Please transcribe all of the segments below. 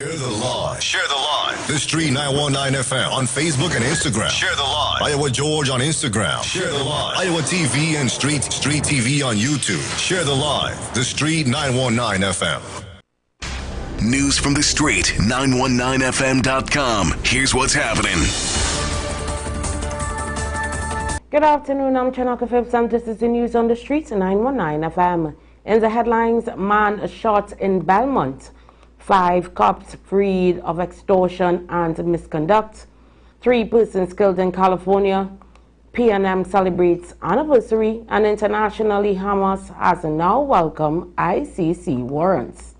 Share the live. Share the live. The Street 919 FM on Facebook and Instagram. Share the live. Iowa George on Instagram. Share the live. Iowa TV and Street TV on YouTube. Share the live. The Street 919 FM. News from the Street, 919fm.com. Here's what's happening. Good afternoon, I'm Chanaka Phipps and this is the news on the Street, 919 FM. In the headlines, man shot in Belmont. 5 cops freed of extortion and misconduct. 3 persons killed in California. PNM celebrates anniversary, and internationally Hamas has now welcomed ICC warrants.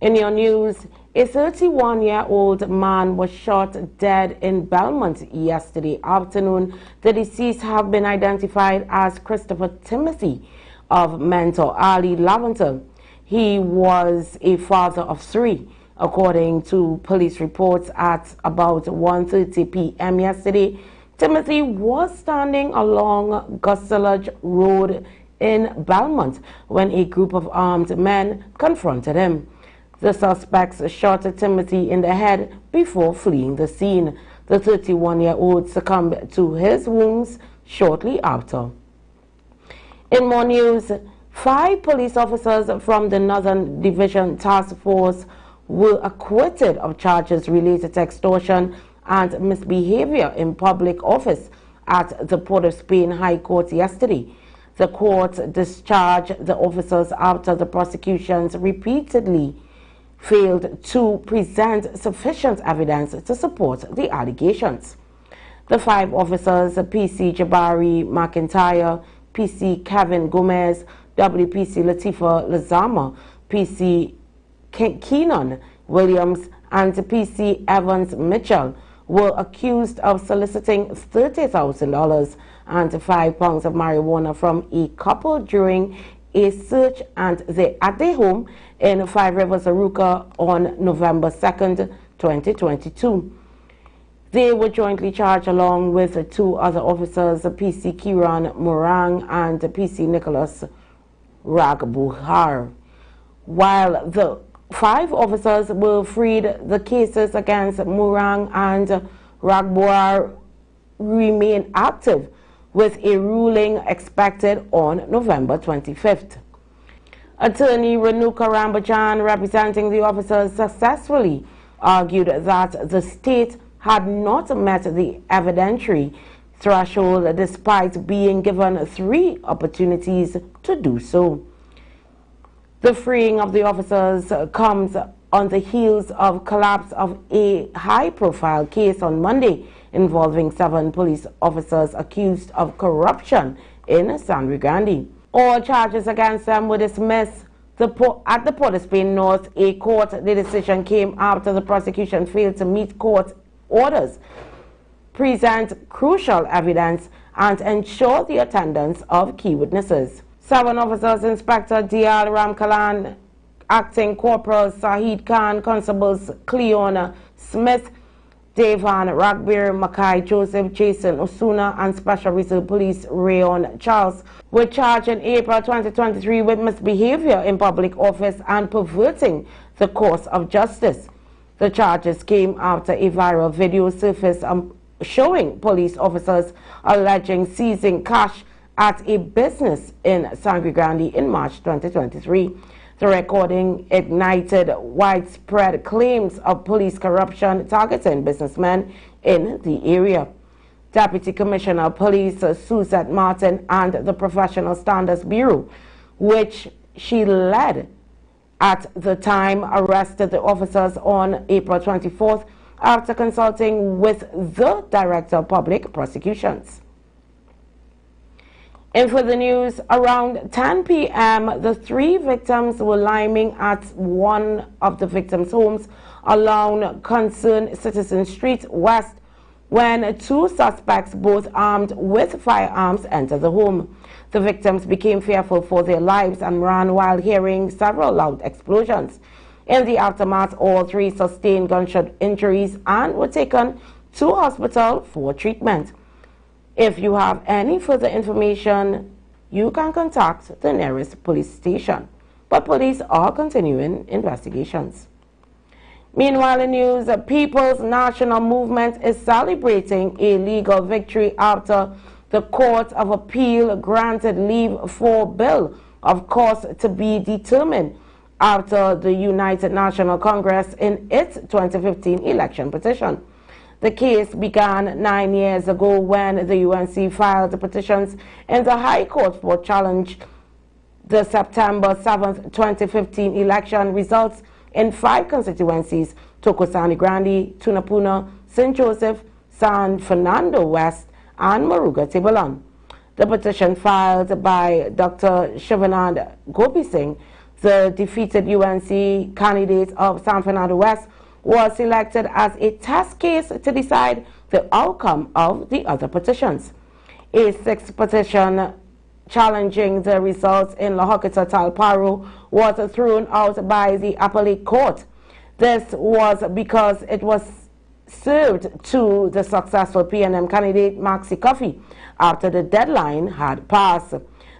In your news, a 31-year-old man was shot dead in Belmont yesterday afternoon. The deceased have been identified as Christopher Timothy of Mentor Ali Laventer. He was a father of 3, according to police reports. At about 1:30 p.m. yesterday, Timothy was standing along Gusselage Road in Belmont when a group of armed men confronted him. The suspects shot Timothy in the head before fleeing the scene. The 31-year-old succumbed to his wounds shortly after. In more news, 5 police officers from the Northern Division Task Force were acquitted of charges related to extortion and misbehavior in public office at the Port of Spain High Court yesterday. The court discharged the officers after the prosecutions repeatedly failed to present sufficient evidence to support the allegations. The 5 officers, PC Jabari McIntyre, PC Kevin Gomez, WPC Latifa Lazama, PC Keenan Williams, and PC Evans Mitchell, were accused of soliciting $30,000 and 5 pounds of marijuana from a couple during a search at their home in 5 Rivers, Aruca on November 2nd, 2022. They were jointly charged along with 2 other officers, PC Kiran Murang and PC Nicholas Ragbuhar. While the 5 officers were freed, the cases against Murang and Ragbuhar remain active, with a ruling expected on November 25th. Attorney Renuka Rambajan, representing the officers, successfully argued that the state had not met the evidentiary threshold despite being given 3 opportunities to do so. The freeing of the officers comes on the heels of collapse of a high-profile case on Monday involving 7 police officers accused of corruption in Sangre Grande. All charges against them were dismissed at the Port of Spain North. A court decision came after the prosecution failed to meet court orders, present crucial evidence, and ensure the attendance of key witnesses. 7 officers, Inspector Dial Ramkalan, Acting Corporal Sahid Khan, Constables Cleona Smith, Devan Ragbir, Makai Joseph, Jason Osuna, and Special Reserve Police Rayon Charles were charged in April 2023 with misbehavior in public office and perverting the course of justice. The charges came after a viral video surfaced showing police officers alleging seizing cash at a business in Sangre Grande in March 2023. The recording ignited widespread claims of police corruption targeting businessmen in the area. Deputy Commissioner of Police Suzette Martin and the Professional Standards Bureau, which she led at the time, arrested the officers on April 24th after consulting with the Director of Public Prosecutions. In further news, around 10 p.m., the 3 victims were liming at one of the victims' homes along Concerned Citizen Street West when 2 suspects, both armed with firearms, entered the home. The victims became fearful for their lives and ran while hearing several loud explosions. In the aftermath, all 3 sustained gunshot injuries and were taken to hospital for treatment. If you have any further information, you can contact the nearest police station, but police are continuing investigations. Meanwhile, in news, the People's National Movement is celebrating a legal victory after the Court of Appeal granted leave for bill of course to be determined after the United National Congress in its 2015 election petition. The case began 9 years ago when the UNC filed the petitions in the High Court for challenge the September 7, 2015 election results in 5 constituencies: Tokosani Grande, Tunapuna, St. Joseph, San Fernando West, and Maruga Tibulan. The petition filed by Dr. Shivanand Gopi Singh, the defeated UNC candidate of San Fernando West, was selected as a test case to decide the outcome of the other petitions. A 6th petition challenging the results in Lahokita Talparo was thrown out by the appellate court. This was because it was served to the successful PNM candidate Maxi Coffey after the deadline had passed.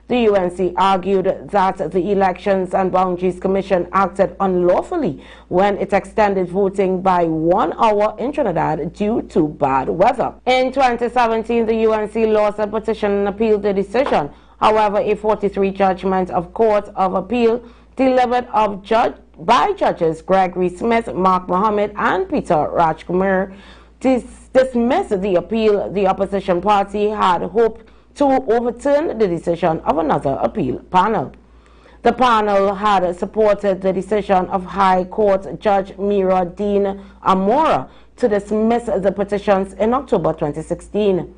The UNC argued that the Elections and Boundaries Commission acted unlawfully when it extended voting by 1 hour in Trinidad due to bad weather. In 2017, the UNC lost a petition and appealed the decision. However, a 43 judgment of Court of Appeal delivered by judges Gregory Smith, Mark Mohammed, and Peter Rajkumar dismissed the appeal. The opposition party had hoped to overturn the decision of another appeal panel. The panel had supported the decision of High Court Judge Mira Dean Amora to dismiss the petitions in October 2016.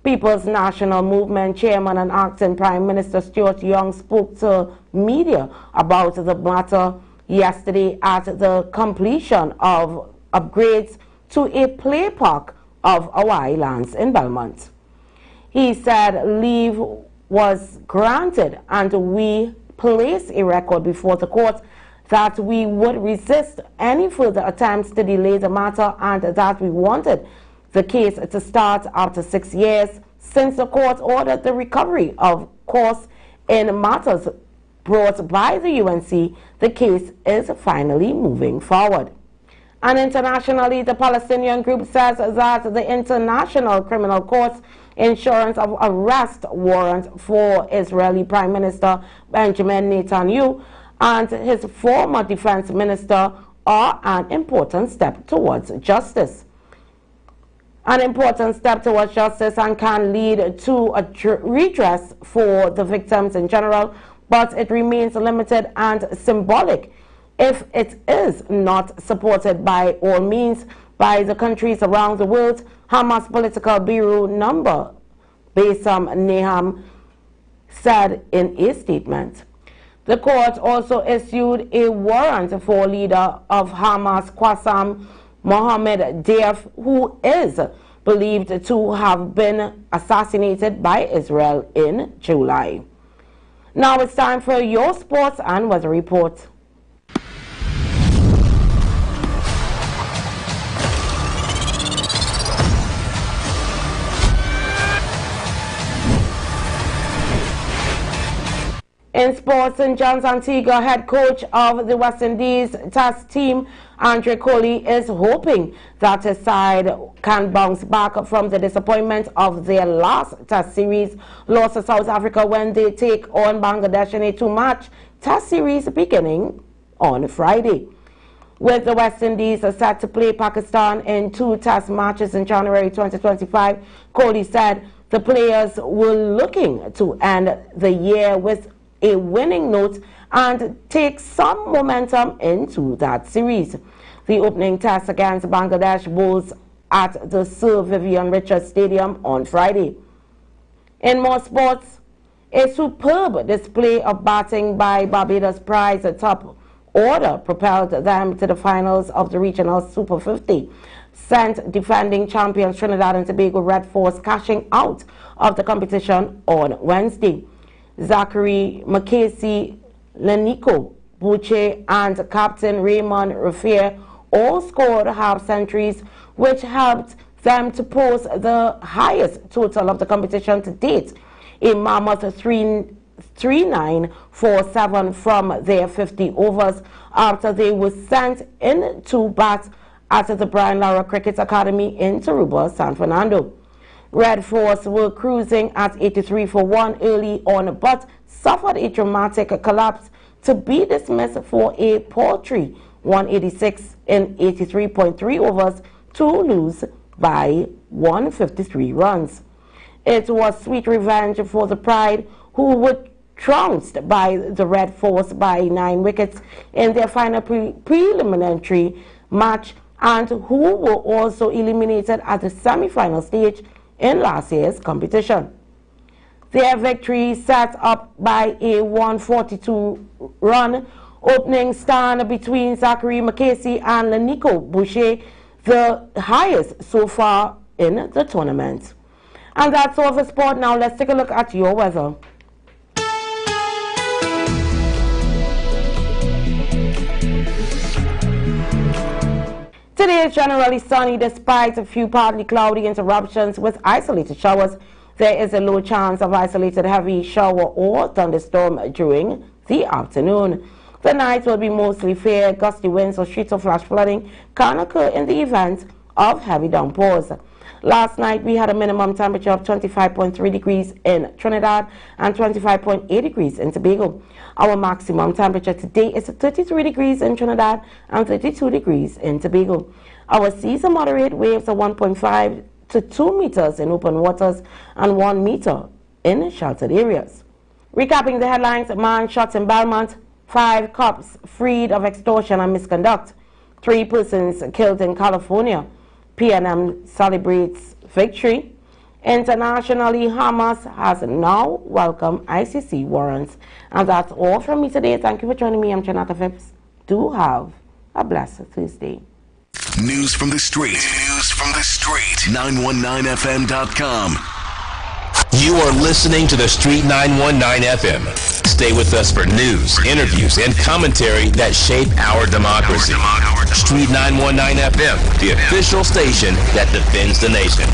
People's National Movement Chairman and Acting Prime Minister Stuart Young spoke to media about the matter yesterday at the completion of upgrades to a play park of Hawaii lands in Belmont. He said leave was granted and we placed a record before the court that we would resist any further attempts to delay the matter and that we wanted the case to start after 6 years since the court ordered the recovery of course in matters brought by the UNC. The case is finally moving forward. And internationally, the Palestinian group says that the International Criminal Court's insurance of arrest warrant for Israeli Prime Minister Benjamin Netanyahu and his former defense minister are an important step towards justice. An important step towards justice and can lead to a redress for the victims in general, but it remains limited and symbolic if it is not supported by all means by the countries around the world. Hamas political bureau number Bassam Naham said in a statement. The court also issued a warrant for leader of Hamas Qassem Mohammed Deif, who is believed to have been assassinated by Israel in July. Now it's time for your sports and weather report. In sports, St. John's Antigua head coach of the West Indies Test team, Andre Coley, is hoping that his side can bounce back from the disappointment of their last Test series loss to South Africa when they take on Bangladesh in a 2-match Test series beginning on Friday. With the West Indies set to play Pakistan in 2 Test matches in January 2025, Coley said the players were looking to end the year with a winning note and take some momentum into that series. The opening test against Bangladesh bowls at the Sir Vivian Richards Stadium on Friday. In more sports, a superb display of batting by Barbados prize top order propelled them to the finals of the regional Super 50, sent defending champions Trinidad and Tobago Red Force cashing out of the competition on Wednesday. Zachary McCasey, Lenico Buche, and Captain Raymond Raffier all scored half centuries, which helped them to post the highest total of the competition to date, a mammoth 39-47 from their 50 overs after they were sent in to bat at the Brian Lara Cricket Academy in Taruba, San Fernando. Red Force were cruising at 83 for 1 early on but suffered a dramatic collapse to be dismissed for a paltry 186 in 83.3 overs to lose by 153 runs. It was sweet revenge for the Pride, who were trounced by the Red Force by 9 wickets in their final preliminary match and who were also eliminated at the semi-final stage in last year's competition. Their victory set up by a 142-run opening stand between Zachary McCasey and Nico Boucher, the highest so far in the tournament. And that's all for sport. Now let's take a look at your weather. Today is generally sunny despite a few partly cloudy interruptions with isolated showers. There is a low chance of isolated heavy shower or thunderstorm during the afternoon. The night will be mostly fair. Gusty winds or streets of flash flooding can occur in the event of heavy downpours. Last night we had a minimum temperature of 25.3 degrees in Trinidad and 25.8 degrees in Tobago. Our maximum temperature today is 33 degrees in Trinidad and 32 degrees in Tobago. Our seas are moderate, waves are 1.5 to 2 meters in open waters and 1 meter in sheltered areas. Recapping the headlines: man shot in Belmont, 5 cops freed of extortion and misconduct, 3 persons killed in California, PNM celebrates victory. Internationally, Hamas has now welcomed ICC warrants. And that's all from me today. Thank you for joining me. I'm Chanaka Phipps. Do have a blessed Tuesday. News from the street. News from the street. 919fm.com. You are listening to The Street 919 FM. Stay with us for news, interviews, and commentary that shape our democracy. Street 919 FM, the official station that defends the nation.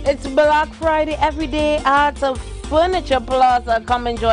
It's Black Friday every day at Furniture Plaza. Come enjoy